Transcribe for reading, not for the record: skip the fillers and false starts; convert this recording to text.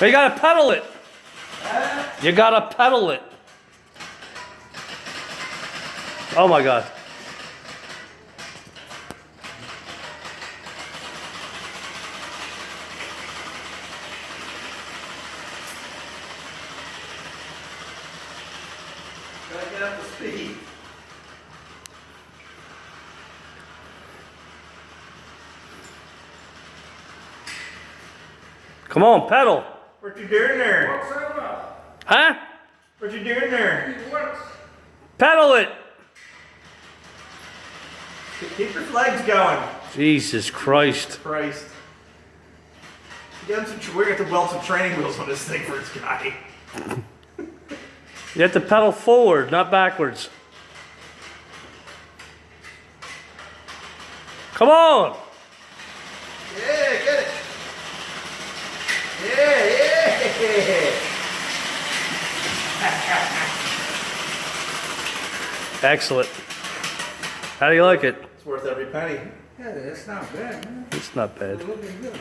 You gotta pedal it. You gotta pedal it. Oh my God. Gotta get up to speed. Come on, pedal. What you doing there? What's that about? Huh? What you doing there? What? Pedal it. Keep your legs going. Jesus Christ. Christ. We're gonna have to weld some training wheels on this thing for this guy. You have to pedal forward, not backwards. Come on. Yeah, get it. Yeah. Excellent. How do you like it? It's worth every penny. Yeah, that's not bad, man. It's not bad. It's looking good.